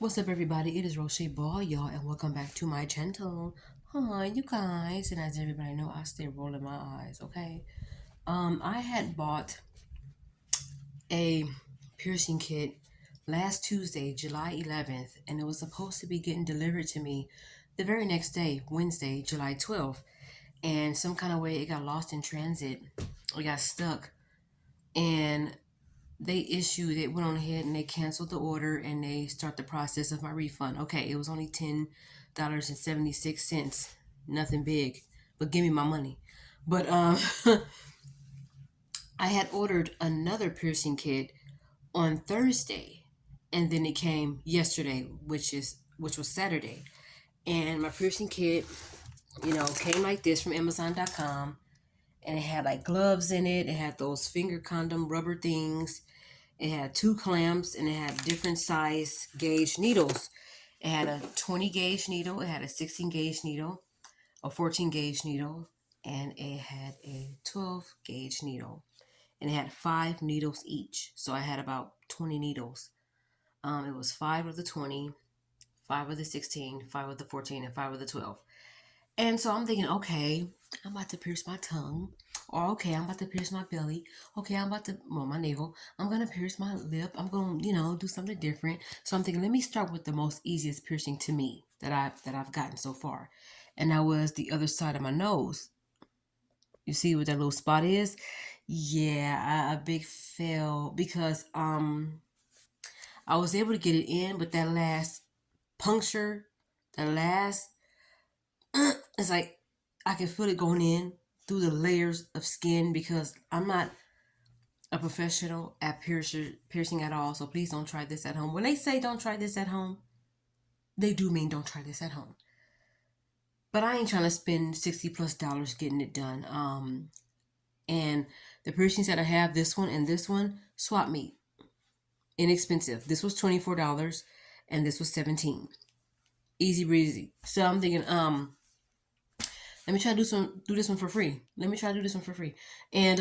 What's up, everybody? It is Roche Ball, y'all, and welcome back to my channel. Hi, you guys. And as everybody know, I stay rolling my eyes. Okay. I had bought a piercing kit last Tuesday, July 11th, and it was supposed to be getting delivered to me the very next day, Wednesday, July 12th. And some kind of way it got lost in transit. It got stuck, and they went on ahead and they canceled the order and they start the process of my refund. Okay, it was only $10.76. Nothing big, but give me my money. But I had ordered another piercing kit on Thursday, and then it came yesterday, which was Saturday. And my piercing kit, came like this from Amazon.com, and it had like gloves in it. It had those finger condom rubber things. It had two clamps and it had different size gauge needles. It had a 20 gauge needle, it had a 16 gauge needle, a 14 gauge needle, and it had a 12 gauge needle. And it had 5 needles each. So I had about 20 needles. It was 5 of the 20, 5 of the 16, 5 of the 14, and 5 of the 12. And so I'm thinking, okay, I'm about to pierce my tongue. Or okay, I'm about to pierce my belly. Okay, my navel. I'm gonna pierce my lip. I'm gonna, do something different. So I'm thinking, let me start with the most easiest piercing to me that I've gotten so far. And that was the other side of my nose. You see what that little spot is? Yeah, a big fail because I was able to get it in, but that last puncture, that last it's like I can feel it going in through the layers of skin because I'm not a professional at piercing at all. So please don't try this at home. When they say don't try this at home, they do mean don't try this at home. But I ain't trying to spend $60+ getting it done. And the piercings that I have, this one and this one, swap meet. Inexpensive. This was $24 and this was 17. Easy breezy. So I'm thinking, let me try to do this one for free. Let me try to do this one for free. And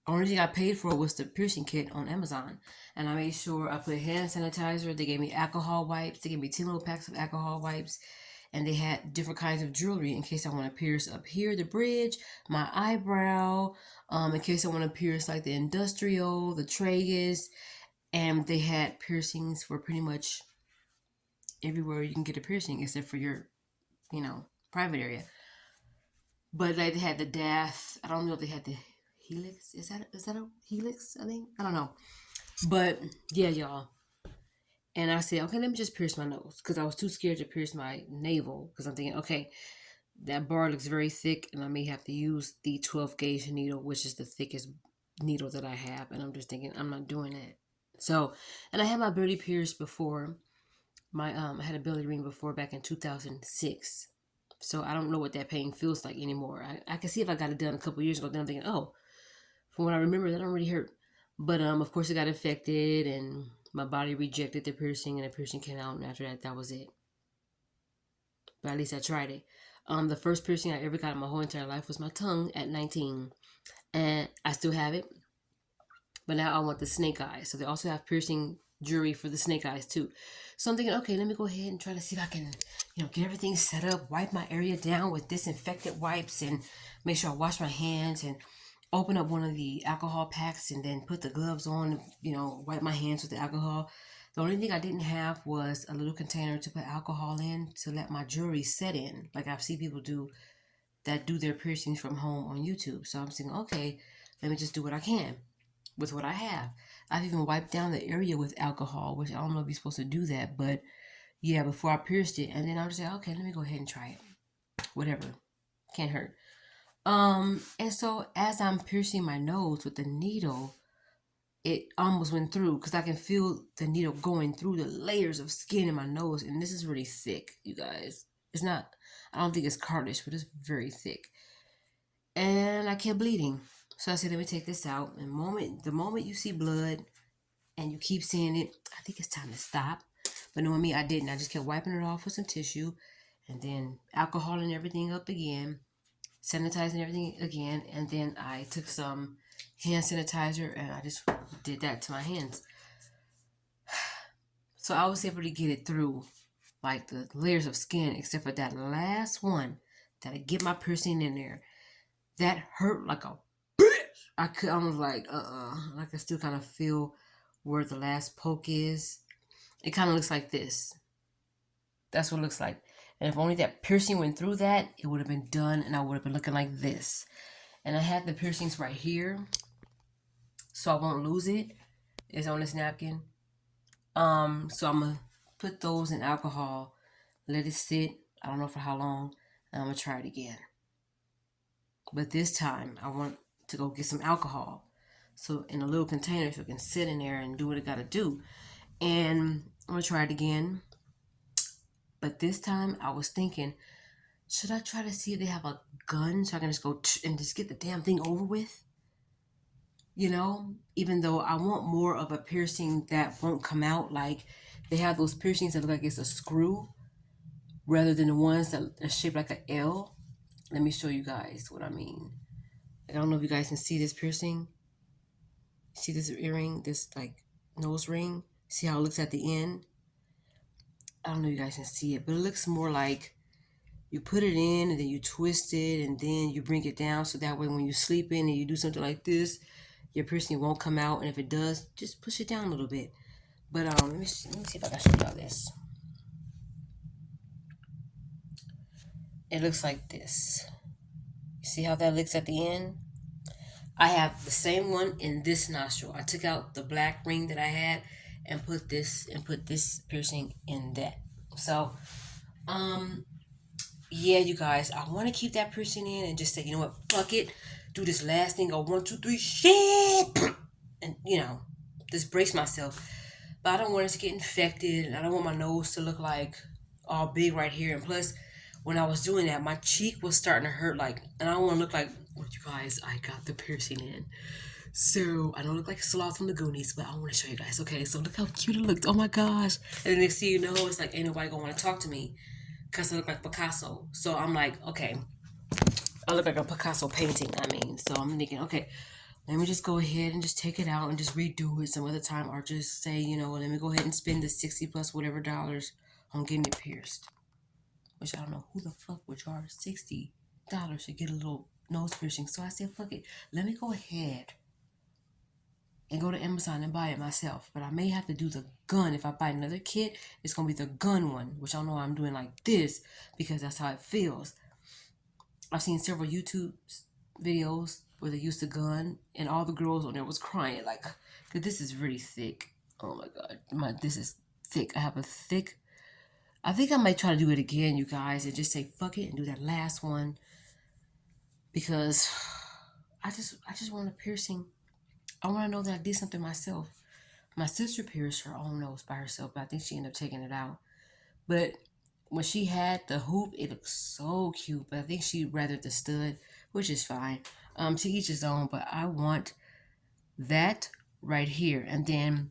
only thing I paid for was the piercing kit on Amazon. And I made sure I put hand sanitizer. They gave me alcohol wipes. They gave me 10 little packs of alcohol wipes. And they had different kinds of jewelry in case I want to pierce up here, the bridge, my eyebrow, in case I want to pierce like the industrial, the tragus. And they had piercings for pretty much everywhere you can get a piercing except for your, private area. But like they had the death. I don't know if they had the helix. Is that a helix? I think I don't know. But yeah, y'all. And I said, okay, let me just pierce my nose because I was too scared to pierce my navel because I'm thinking, okay, that bar looks very thick, and I may have to use the 12 gauge needle, which is the thickest needle that I have. And I'm just thinking, I'm not doing that. So, and I had my belly pierced before. I had a belly ring before back in 2006. So I don't know what that pain feels like anymore. I can see if I got it done a couple years ago, then I'm thinking, oh, from what I remember, that don't really hurt. But of course, it got infected, and my body rejected the piercing, and the piercing came out. And after that, that was it. But at least I tried it. The first piercing I ever got in my whole entire life was my tongue at 19, and I still have it. But now I want the snake eyes. So they also have piercing jewelry for the snake eyes too. So I'm thinking, okay, let me go ahead and try to see if I can, get everything set up, wipe my area down with disinfectant wipes, and make sure I wash my hands and open up one of the alcohol packs and then put the gloves on, wipe my hands with the alcohol. The only thing I didn't have was a little container to put alcohol in to let my jewelry set in, like I've seen people do that do their piercings from home on YouTube. So I'm thinking, okay, let me just do what I can with what I have. I've even wiped down the area with alcohol, which I don't know if you're supposed to do that, but yeah, before I pierced it, and then I'm just like, okay, let me go ahead and try it. Whatever, can't hurt. And so as I'm piercing my nose with the needle, it almost went through because I can feel the needle going through the layers of skin in my nose, and this is really thick, you guys. It's not. I don't think it's cartilage, but it's very thick, and I kept bleeding. So I said, let me take this out. And the moment you see blood and you keep seeing it, I think it's time to stop. But knowing me, I didn't. I just kept wiping it off with some tissue and then alcohol and everything up again, sanitizing everything again. And then I took some hand sanitizer and I just did that to my hands. So I was able to get it through like the layers of skin, except for that last one that I get my piercing in there. That hurt like a bitch. I was like, I can still kind of feel where the last poke is. It kind of looks like this. That's what it looks like. And if only that piercing went through that, it would have been done and I would have been looking like this. And I have the piercings right here, so I won't lose it. It's on this napkin. So I'm gonna put those in alcohol, let it sit. I don't know for how long. And I'm gonna try it again. But this time I want to go get some alcohol. So in a little container so it can sit in there and do what it gotta do. And I'm gonna try it again. But this time I was thinking, should I try to see if they have a gun so I can just go and just get the damn thing over with? You know, even though I want more of a piercing that won't come out. Like they have those piercings that look like it's a screw rather than the ones that are shaped like an L. Let me show you guys what I mean. I don't know if you guys can see this piercing. See this earring, this like nose ring? See how it looks at the end? I don't know if you guys can see it, but it looks more like you put it in and then you twist it and then you bring it down so that way when you sleep in and you do something like this, your piercing won't come out. And if it does, just push it down a little bit. But let me see if I can show y'all this. It looks like this. You see how that looks at the end? I have the same one in this nostril. I took out the black ring that I had and put this piercing in that. So, yeah, you guys, I want to keep that piercing in and just say, you know what, fuck it, do this last thing, go 1, 2, 3, shit, and just brace myself. But I don't want it to get infected, and I don't want my nose to look like all big right here. And plus, when I was doing that, my cheek was starting to hurt, like, and I don't want to look like, what you guys, I got the piercing in. So I don't look like Sloth from the Goonies, but I want to show you guys. Okay, so look how cute it looked. Oh my gosh. And then next thing you know, it's like ain't nobody gonna want to talk to me because I look like Picasso. So I'm like, okay, I look like a Picasso painting. I mean, so I'm thinking, okay, let me just go ahead and just take it out and just redo it some other time, or just say, let me go ahead and spend the 60 plus whatever dollars on getting it pierced. Which I don't know who the fuck would charge $60 to get a little nose piercing. So I said, fuck it, let me go ahead and go to Amazon and buy it myself. But I may have to do the gun. If I buy another kit, it's going to be the gun one, which I know I'm doing like this because that's how it feels. I've seen several YouTube videos where they used the gun and all the girls on there was crying like, cause this is really thick. Oh my God, this is thick. I have a thick, I think I might try to do it again, you guys, and just say fuck it and do that last one because I just want a piercing. I want to know that I did something myself. My sister pierced her own nose by herself, but I think she ended up taking it out. But when she had the hoop, it looked so cute. But I think she rather the stud, which is fine. To each his own. But I want that right here, and then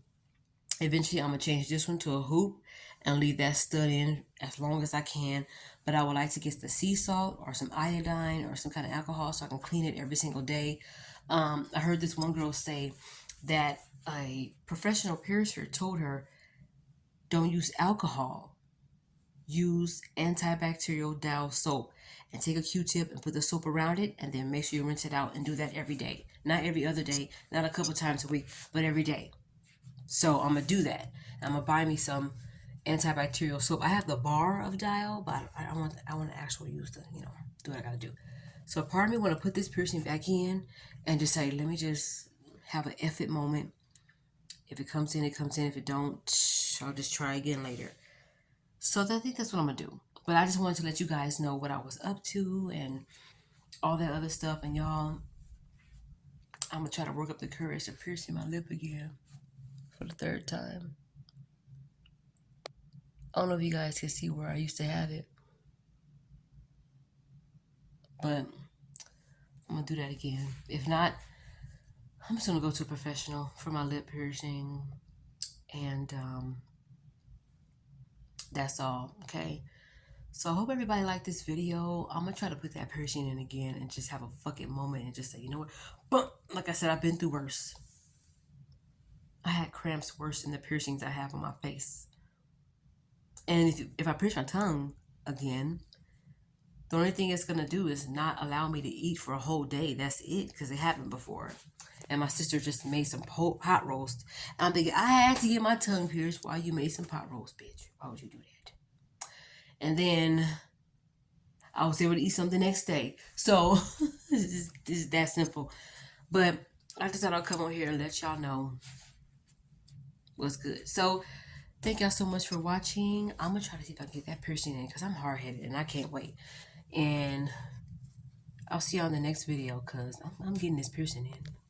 eventually I'm gonna change this one to a hoop and leave that stud in as long as I can. But I would like to get the sea salt or some iodine or some kind of alcohol so I can clean it every single day. I heard this one girl say that a professional piercer told her, don't use alcohol, use antibacterial Dial soap, and take a Q-tip and put the soap around it, and then make sure you rinse it out and do that every day. Not every other day, not a couple times a week, but every day. So I'm gonna do that. I'm gonna buy me some antibacterial soap. I have the bar of Dial, but I want to actually use the do what I gotta do. So part of me want to put this piercing back in and just say, let me just have an F it moment. If it comes in, it comes in. If it don't, I'll just try again later. So I think that's what I'm gonna do. But I just wanted to let you guys know what I was up to and all that other stuff. And y'all, I'm gonna try to work up the courage to piercing my lip again for the third time. I don't know if you guys can see where I used to have it, but I'm gonna do that again. If not, I'm just gonna go to a professional for my lip piercing, and that's all. Okay. So I hope everybody liked this video. I'm gonna try to put that piercing in again and just have a fucking moment and just say, you know what? But like I said, I've been through worse. I had cramps worse than the piercings I have on my face. And if I pierce my tongue again, the only thing it's gonna do is not allow me to eat for a whole day. That's it, because it happened before. And my sister just made some hot roast. I'm thinking, I had to get my tongue pierced while you made some pot roast, bitch. Why would you do that? And then I was able to eat something the next day. So this is that simple. But I just thought I'd come on here and let y'all know what's good. So thank y'all so much for watching. I'm gonna try to see if I can get that piercing in, because I'm hard headed and I can't wait. And I'll see y'all in the next video, because I'm getting this piercing in.